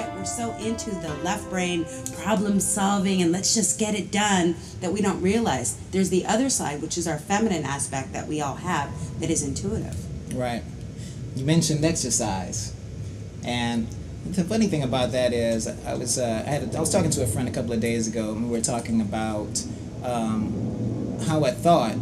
that we're so into the left brain problem solving and let's just get it done that we don't realize there's the other side, which is our feminine aspect that we all have that is intuitive. Right. You mentioned exercise, and the funny thing about that is I was talking to a friend a couple of days ago, and we were talking about how a thought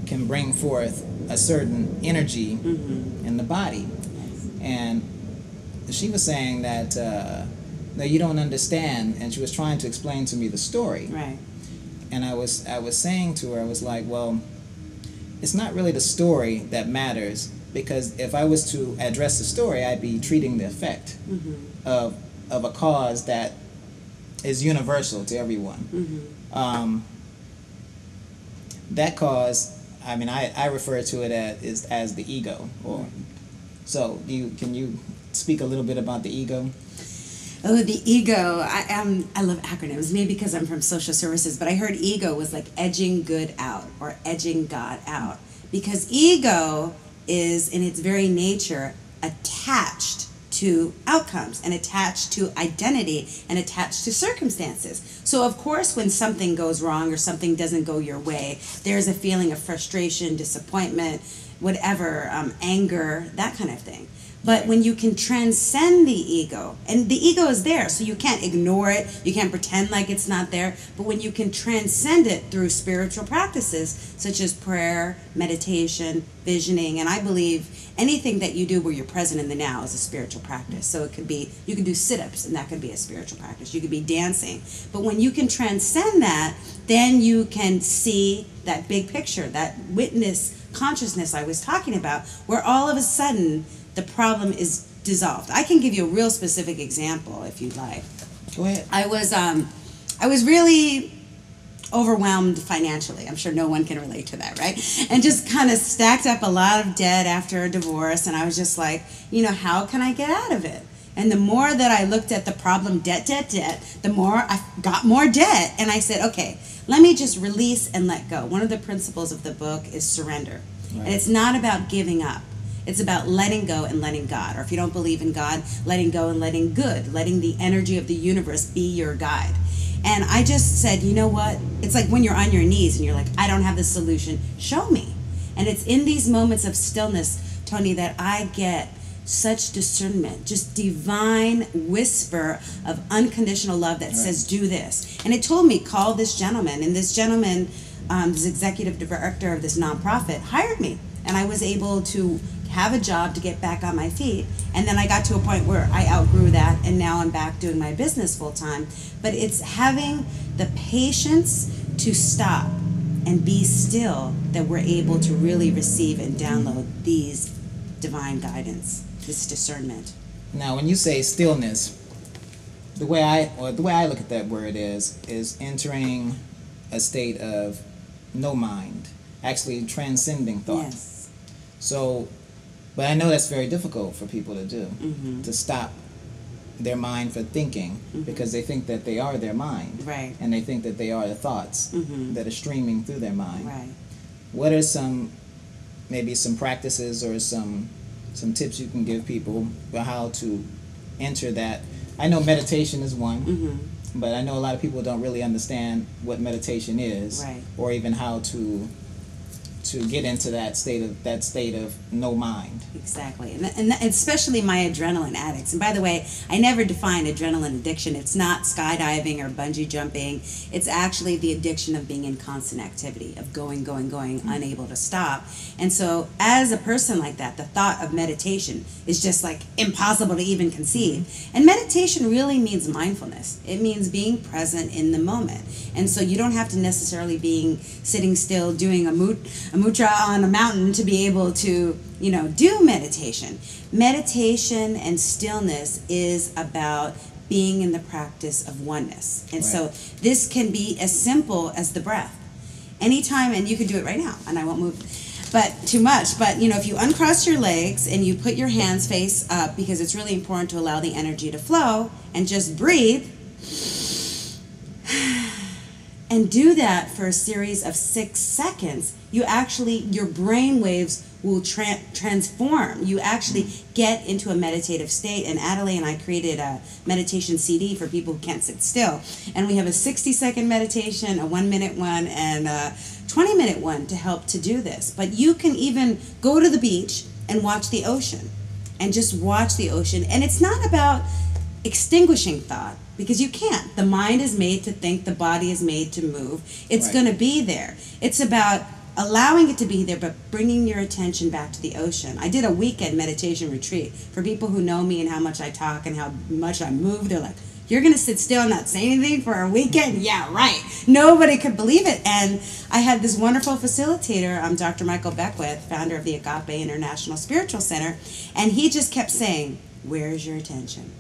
can bring forth a certain energy in the body. And she was saying that no, you don't understand, and she was trying to explain to me the story. Right. And I was saying to her, I was like, well, it's not really the story that matters, because if I was to address the story, I'd be treating the effect of a cause that is universal to everyone. That cause, I mean, I refer to it as the ego. So can you speak a little bit about the ego? Oh, the ego. I love acronyms, maybe because I'm from social services, but I heard ego was like edging good out or edging God out. Because ego is, in its very nature, attached to outcomes and attached to identity and attached to circumstances. So of course when something goes wrong or something doesn't go your way, there's a feeling of frustration, disappointment, whatever, anger, that kind of thing. But when you can transcend the ego, and the ego is there, so you can't ignore it, you can't pretend like it's not there, but when you can transcend it through spiritual practices such as prayer, meditation, visioning, and I believe anything that you do where you're present in the now is a spiritual practice. So it could be, you can do sit-ups, and that could be a spiritual practice. You could be dancing. But when you can transcend that, then you can see that big picture, that witness consciousness I was talking about, where all of a sudden the problem is dissolved. I can give you a real specific example if you'd like. Go ahead. I was really overwhelmed financially. I'm sure no one can relate to that, right? And just kind of stacked up a lot of debt after a divorce, and I was just like, how can I get out of it? And the more that I looked at the problem, debt, the more I got more debt. And I said, okay, let me just release and let go. One of the principles of the book is surrender. Right. And it's not about giving up. It's about letting go and letting God. Or if you don't believe in God, letting go and letting good, letting the energy of the universe be your guide. And I just said, you know what? It's like when you're on your knees and you're like, I don't have the solution. Show me. And it's in these moments of stillness, Tony, that I get such discernment, just divine whisper of unconditional love that says, do this. And it told me, call this gentleman. And this gentleman, this executive director of this nonprofit, hired me. And I was able to have a job to get back on my feet. And then I got to a point where I outgrew that, and now I'm back doing my business full time. But it's having the patience to stop and be still that we're able to really receive and download these divine guidance, this discernment. Now, when you say stillness, the way I look at that word is entering a state of no mind, actually transcending thought. Yes. So, but I know that's very difficult for people to do, to stop their mind from thinking, because they think that they are their mind. Right. And they think that they are the thoughts that are streaming through their mind. Right. What are maybe some practices or some tips you can give people about how to enter that? I know meditation is one, but I know a lot of people don't really understand what meditation is, right, or even how to get into that state of no mind. Exactly. And especially my adrenaline addicts. And by the way, I never define adrenaline addiction. It's not skydiving or bungee jumping. It's actually the addiction of being in constant activity, of going, unable to stop. And so as a person like that, the thought of meditation is just like impossible to even conceive. And meditation really means mindfulness. It means being present in the moment. And so you don't have to necessarily be sitting still doing a mudra on a mountain to be able to, do meditation. Meditation and stillness is about being in the practice of oneness. And so this can be as simple as the breath. Anytime, and you can do it right now, and I won't move too much, but if you uncross your legs and you put your hands face up, because it's really important to allow the energy to flow, and just breathe, and do that for a series of 6 seconds, your brain waves will transform. You actually get into a meditative state. And Adelaide and I created a meditation CD for people who can't sit still. And we have a 60-second meditation, a 1-minute one, and a 20-minute one to help to do this. But you can even go to the beach and watch the ocean. And just watch the ocean. And it's not about extinguishing thought, because you can't. The mind is made to think, the body is made to move. It's going to be there. It's about allowing it to be there, but bringing your attention back to the ocean. I did a weekend meditation retreat. For people who know me and how much I talk and how much I move, they're like, you're going to sit still and not say anything for a weekend? Yeah, right. Nobody could believe it. And I had this wonderful facilitator, Dr. Michael Beckwith, founder of the Agape International Spiritual Center, and he just kept saying, where's your attention?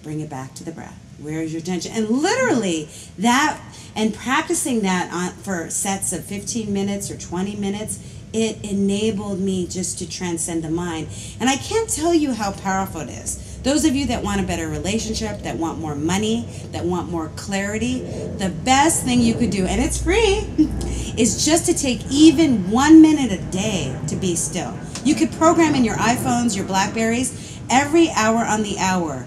Bring it back to the breath. Where is your attention? And literally that, and practicing that for sets of 15 minutes or 20 minutes, it enabled me just to transcend the mind. And I can't tell you how powerful it is. Those of you that want a better relationship, that want more money, that want more clarity, the best thing you could do, and it's free, is just to take even 1 minute a day to be still. You could program in your iPhones, your Blackberries, every hour on the hour,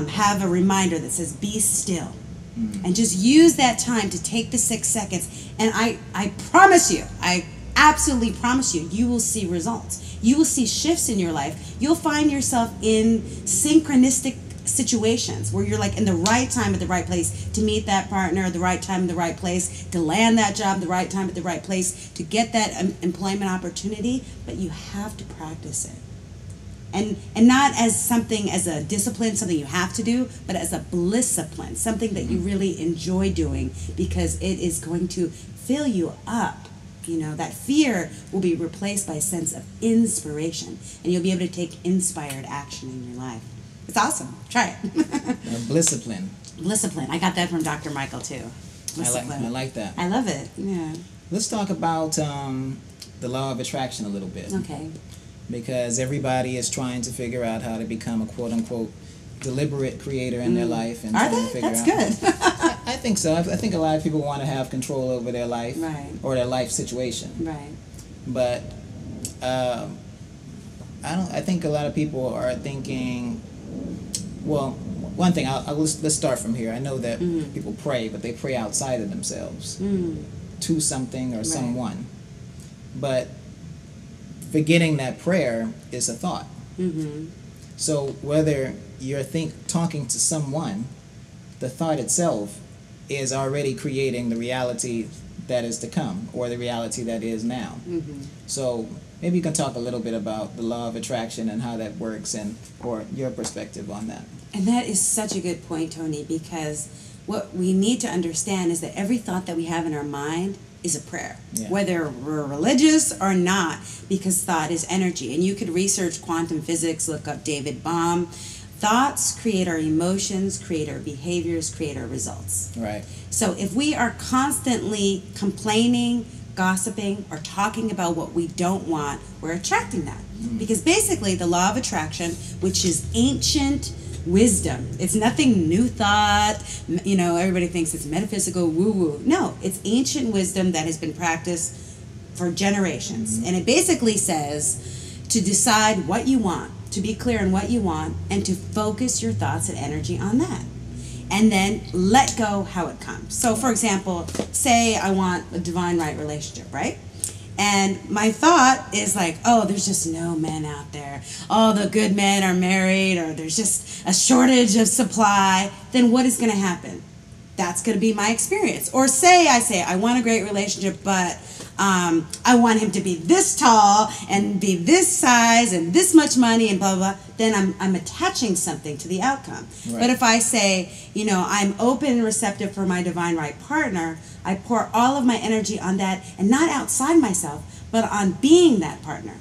have a reminder that says be still, and just use that time to take the 6 seconds, and I promise you, I absolutely promise you, you will see results. You will see shifts in your life. You'll find yourself in synchronistic situations where you're like in the right time at the right place to meet that partner, the right time in the right place, to land that job, the right time at the right place, to get that employment opportunity, but you have to practice it. And not as something, as a discipline, something you have to do, but as a bliss-discipline, something that you really enjoy doing, because it is going to fill you up. You know, that fear will be replaced by a sense of inspiration, and you'll be able to take inspired action in your life. It's awesome. Try it. Bliss-discipline. Bliss-discipline. I got that from Dr. Michael, too. I like that. I love it. Yeah. Let's talk about the law of attraction a little bit. Okay. Because everybody is trying to figure out how to become a quote-unquote deliberate creator in their life. And Are they? That's good. I think so. I think a lot of people want to have control over their life, right, or their life situation. Right. But I think a lot of people are thinking, well, one thing, let's start from here. I know that people pray, but they pray outside of themselves to something or someone. But forgetting that prayer is a thought. So whether you're talking to someone, the thought itself is already creating the reality that is to come, or the reality that is now. So maybe you can talk a little bit about the law of attraction and how that works, or your perspective on that. And that is such a good point, Tony, because what we need to understand is that every thought that we have in our mind is a prayer, whether we're religious or not, because thought is energy. And you could research quantum physics, look up David Bohm. Thoughts create our emotions, create our behaviors, create our results. Right. So if we are constantly complaining, gossiping, or talking about what we don't want, we're attracting that. Because basically the law of attraction, which is ancient wisdom, it's nothing new thought, you know, everybody thinks it's metaphysical, woo-woo. No, it's ancient wisdom that has been practiced for generations. And it basically says to decide what you want, to be clear on what you want, and to focus your thoughts and energy on that. And then let go how it comes. So for example, say I want a divine right relationship, right? And my thought is like, oh, there's just no men out there. All the good men are married, or there's just a shortage of supply. Then what is going to happen? That's going to be my experience. Or say I want a great relationship, but I want him to be this tall and be this size and this much money and blah, blah, blah. Then I'm attaching something to the outcome. Right. But if I say, you know, I'm open and receptive for my divine right partner, I pour all of my energy on that, and not outside myself, but on being that partner.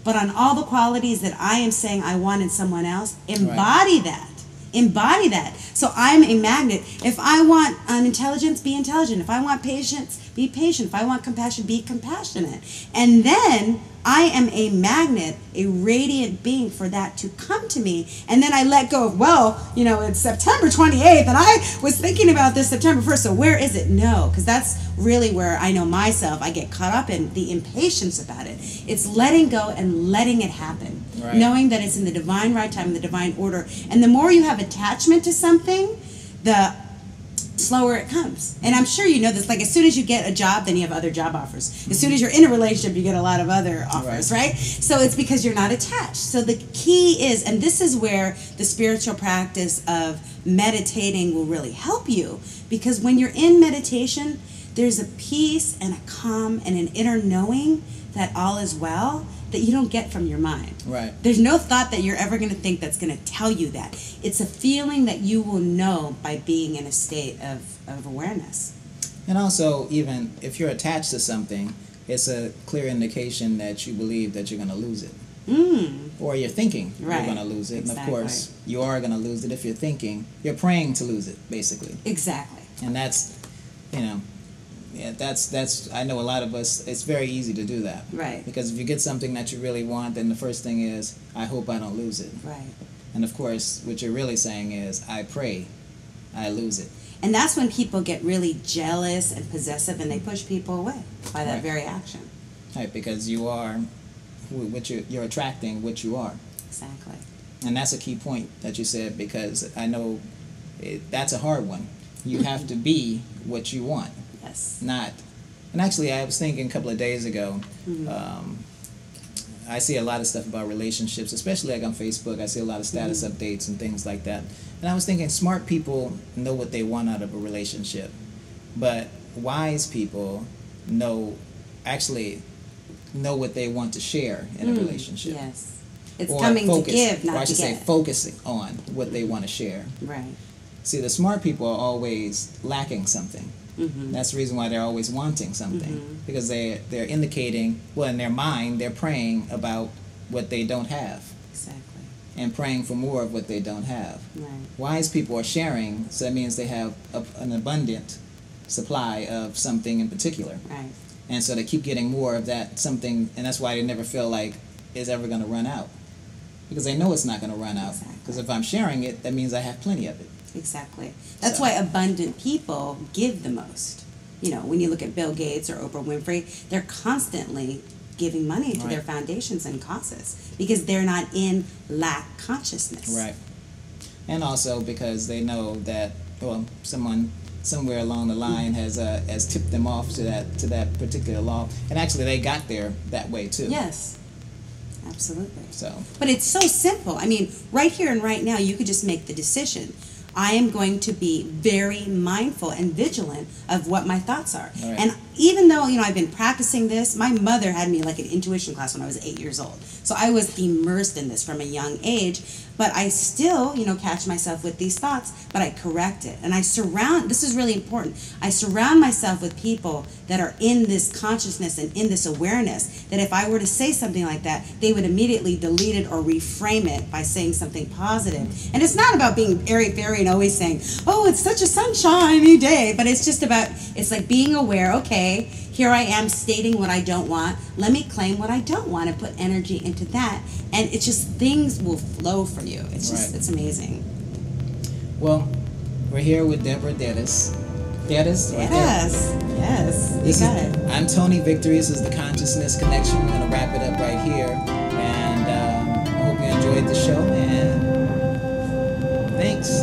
But on all the qualities that I am saying I want in someone else, embody that. embody that. So I'm a magnet. If I want intelligence, be intelligent. If I want patience, be patient. If I want compassion, be compassionate. And then I am a magnet, a radiant being for that to come to me. And then I let go of, well, it's September 28th, and I was thinking about this September 1st, so where is it? No, because that's really where I know myself. I get caught up in the impatience about it. It's letting go and letting it happen. Right. Knowing that it's in the divine right time, in the divine order. And the more you have attachment to something, the slower it comes. And I'm sure you know this, like as soon as you get a job, then you have other job offers. As soon as you're in a relationship, you get a lot of other offers, right? So it's because you're not attached. So the key is, and this is where the spiritual practice of meditating will really help you, because when you're in meditation, there's a peace and a calm and an inner knowing that all is well that you don't get from your mind. Right. There's no thought that you're ever going to think that's going to tell you that. It's a feeling that you will know by being in a state of awareness. And also, even if you're attached to something, it's a clear indication that you believe that you're going to lose it. Or you're thinking you're going to lose it. Exactly. And of course, you are going to lose it if you're thinking. You're praying to lose it, basically. Exactly. And that's, yeah, that's. I know a lot of us. It's very easy to do that. Right. Because if you get something that you really want, then the first thing is, I hope I don't lose it. Right. And of course, what you're really saying is, I pray I lose it. And that's when people get really jealous and possessive, and they push people away by that very action. Right, because you are, what you're attracting what you are. Exactly. And that's a key point that you said, because I know that's a hard one. You have to be what you want. Yes. Not, and actually I was thinking a couple of days ago, I see a lot of stuff about relationships, especially like on Facebook. I see a lot of status updates and things like that. And I was thinking, smart people know what they want out of a relationship, but wise people actually know what they want to share in a relationship. Yes. It's coming to give, not to get. Or I should say focusing on what they want to share. Right. See, the smart people are always lacking something. That's the reason why they're always wanting something, because they're indicating, well, in their mind, they're praying about what they don't have. Exactly. And praying for more of what they don't have. Right. Wise people are sharing, so that means they have an abundant supply of something in particular. Right. And so they keep getting more of that something, and that's why they never feel like it's ever going to run out. Because they know it's not going to run out. Because if I'm sharing it, that means I have plenty of it. Exactly. That's why abundant people give the most. When you look at Bill Gates or Oprah Winfrey, they're constantly giving money to their foundations and causes because they're not in lack consciousness. Right. And also because they know that, well, someone somewhere along the line has tipped them off to that particular law, and actually they got there that way too. Yes. Absolutely. But it's so simple. I mean, right here and right now, you could just make the decision. I am going to be very mindful and vigilant of what my thoughts are. Right. And even though, I've been practicing this, my mother had me like an intuition class when I was 8 years old. So I was immersed in this from a young age, but I still, catch myself with these thoughts, but I correct it. And this is really important, I surround myself with people that are in this consciousness and in this awareness, that if I were to say something like that, they would immediately delete it or reframe it by saying something positive. And it's not about being airy-fairy and always saying, oh, it's such a sunshiny day, but it's just about, it's like being aware, okay, here I am stating what I don't want, let me claim what I don't want and put energy into that, and it's just, things will flow for you. It's just, it's amazing. Well, we're here with Deborah Deras. Deras? Yes, you got it. I'm Tony Victory. This is the Consciousness Connection. We're going to wrap it up right here, and I hope you enjoyed the show, and thanks.